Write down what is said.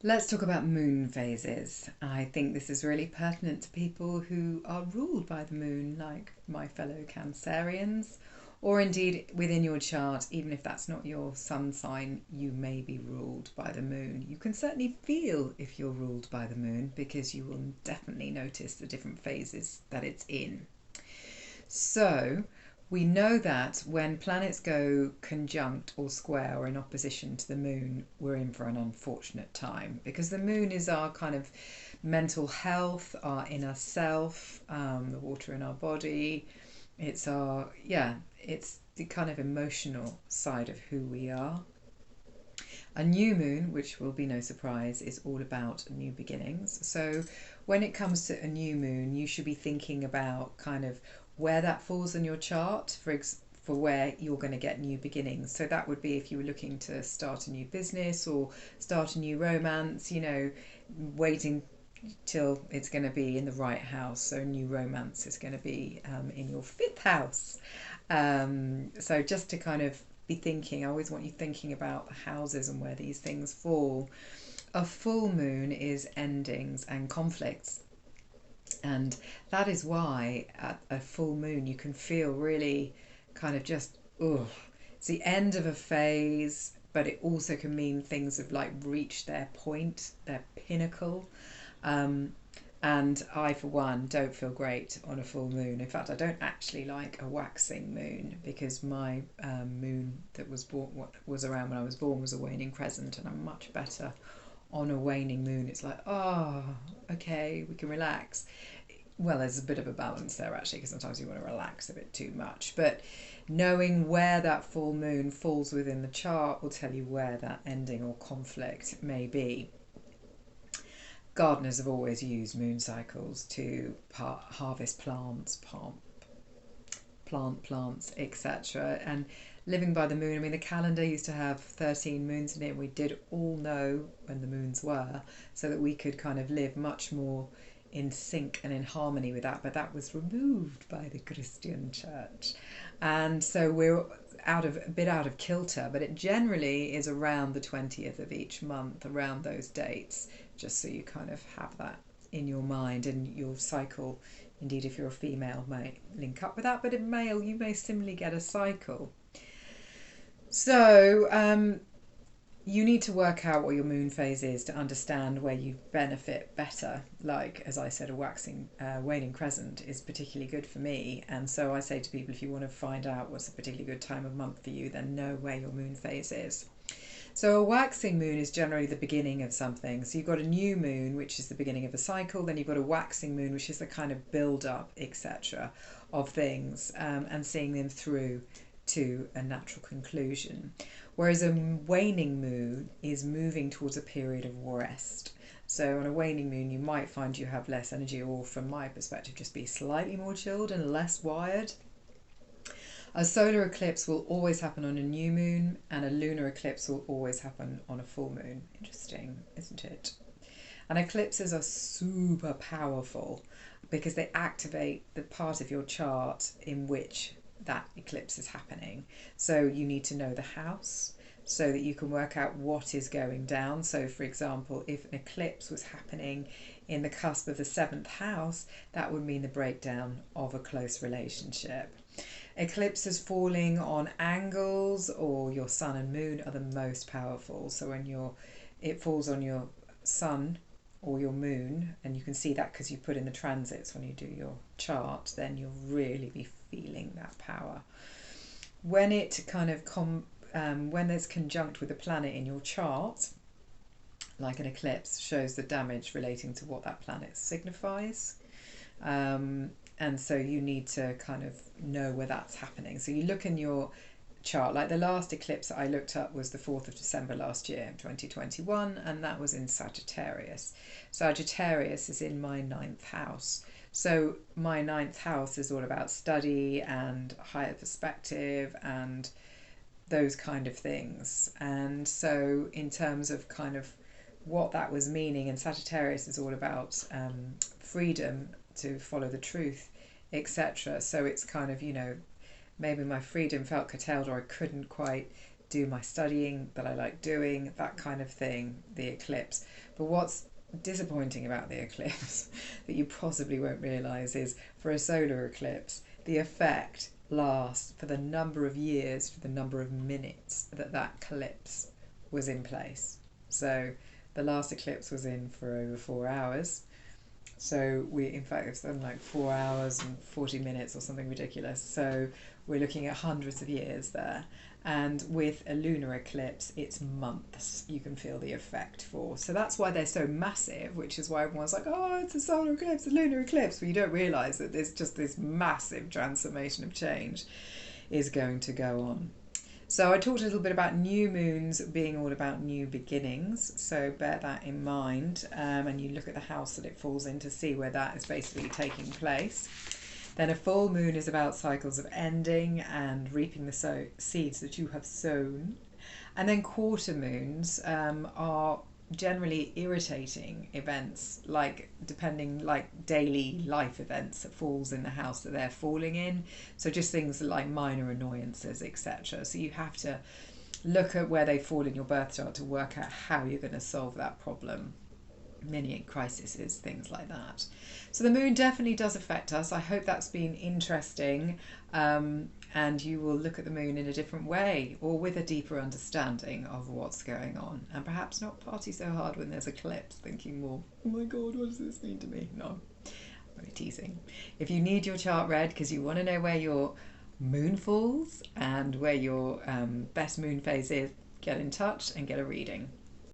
Let's talk about moon phases. I think this is really pertinent to people who are ruled by the moon, like my fellow Cancerians, or indeed within your chart, even if that's not your sun sign, you may be ruled by the moon. You can certainly feel if you're ruled by the moon because you will definitely notice the different phases that it's in. So, we know that when planets go conjunct or square or in opposition to the moon, we're in for an unfortunate time because the moon is our kind of mental health, our inner self, the water in our body. It's it's the kind of emotional side of who we are. A new moon, which will be no surprise, is all about new beginnings. So when it comes to a new moon, you should be thinking about kind of where that falls in your chart for where you're going to get new beginnings. So that would be if you were looking to start a new business or start a new romance, waiting till it's going to be in the right house. So new romance is going to be in your fifth house. So just to kind of be thinking, I always want you thinking about the houses and where these things fall. A full moon is endings and conflicts. And that is why at a full moon you can feel really kind of just, ugh. It's the end of a phase, but it also can mean things have like reached their point, their pinnacle. Um, and I, for one, don't feel great on a full moon. In fact, I don't actually like a waxing moon because my moon that was born, what was around when I was born, was a waning crescent, and I'm much better on a waning moon. It's like, oh, okay, we can relax. Well, there's a bit of a balance there actually, because sometimes you want to relax a bit too much. But knowing where that full moon falls within the chart will tell you where that ending or conflict may be. Gardeners have always used moon cycles to harvest plant plants, etc. And living by the moon, I mean, the calendar used to have 13 moons in it. We did all know when the moons were, so that we could kind of live much more in sync and in harmony with that. But that was removed by the Christian church, and so we're a bit out of kilter. But it generally is around the 20th of each month, around those dates, just so you kind of have that in your mind, and your cycle, indeed if you're a female, may link up with that, but in male you may similarly get a cycle. So you need to work out what your moon phase is to understand where you benefit better. Like, as I said, a waning crescent is particularly good for me, and so I say to people, if you want to find out what's a particularly good time of month for you, then know where your moon phase is. So a waxing moon is generally the beginning of something. So you've got a new moon, which is the beginning of a cycle. Then you've got a waxing moon, which is the kind of build-up, etc., of things, and seeing them through to a natural conclusion. Whereas a waning moon is moving towards a period of rest. So on a waning moon, you might find you have less energy, or from my perspective, just be slightly more chilled and less wired. A solar eclipse will always happen on a new moon, and a lunar eclipse will always happen on a full moon. Interesting, isn't it? And eclipses are super powerful because they activate the part of your chart in which that eclipse is happening. So you need to know the house so that you can work out what is going down. So for example, if an eclipse was happening in the cusp of the 7th house, that would mean the breakdown of a close relationship. Eclipses falling on angles or your sun and moon are the most powerful. So when it falls on your sun or your moon, and you can see that because you put in the transits when you do your chart, then you'll really be feeling that power. When it kind of when there's conjunct with a planet in your chart, like an eclipse, shows the damage relating to what that planet signifies. And so you need to kind of know where that's happening. So you look in your chart, like the last eclipse that I looked up was the 4th of December last year, 2021, and that was in Sagittarius. Sagittarius is in my 9th house. So my 9th house is all about study and higher perspective and those kind of things. And so in terms of kind of what that was meaning, and Sagittarius is all about freedom, to follow the truth, etc. So it's kind of, maybe my freedom felt curtailed, or I couldn't quite do my studying that I like doing, that kind of thing, the eclipse. But what's disappointing about the eclipse that you possibly won't realise is for a solar eclipse, the effect lasts for the number of years, for the number of minutes that eclipse was in place. So the last eclipse was in for over 4 hours. So in fact, it's done like 4 hours and 40 minutes or something ridiculous. So we're looking at hundreds of years there. And with a lunar eclipse, it's months you can feel the effect for. So that's why they're so massive, which is why everyone's like, oh, it's a solar eclipse, a lunar eclipse. But you don't realise that there's just this massive transformation of change is going to go on. So I talked a little bit about new moons being all about new beginnings, so bear that in mind, and you look at the house that it falls in to see where that is basically taking place. Then a full moon is about cycles of ending and reaping the seeds that you have sown. And then quarter moons are generally irritating events, like daily life events that falls in the house that they're falling in. So just things like minor annoyances, etc. So you have to look at where they fall in your birth chart to work out how you're going to solve that problem. Mini crises, things like that. So the moon definitely does affect us. I hope that's been interesting, and you will look at the moon in a different way or with a deeper understanding of what's going on, and perhaps not party so hard when there's eclipse, thinking more, oh my god, what does this mean to me? No, I'm only teasing. If you need your chart read because you want to know where your moon falls and where your best moon phase is, get in touch and get a reading.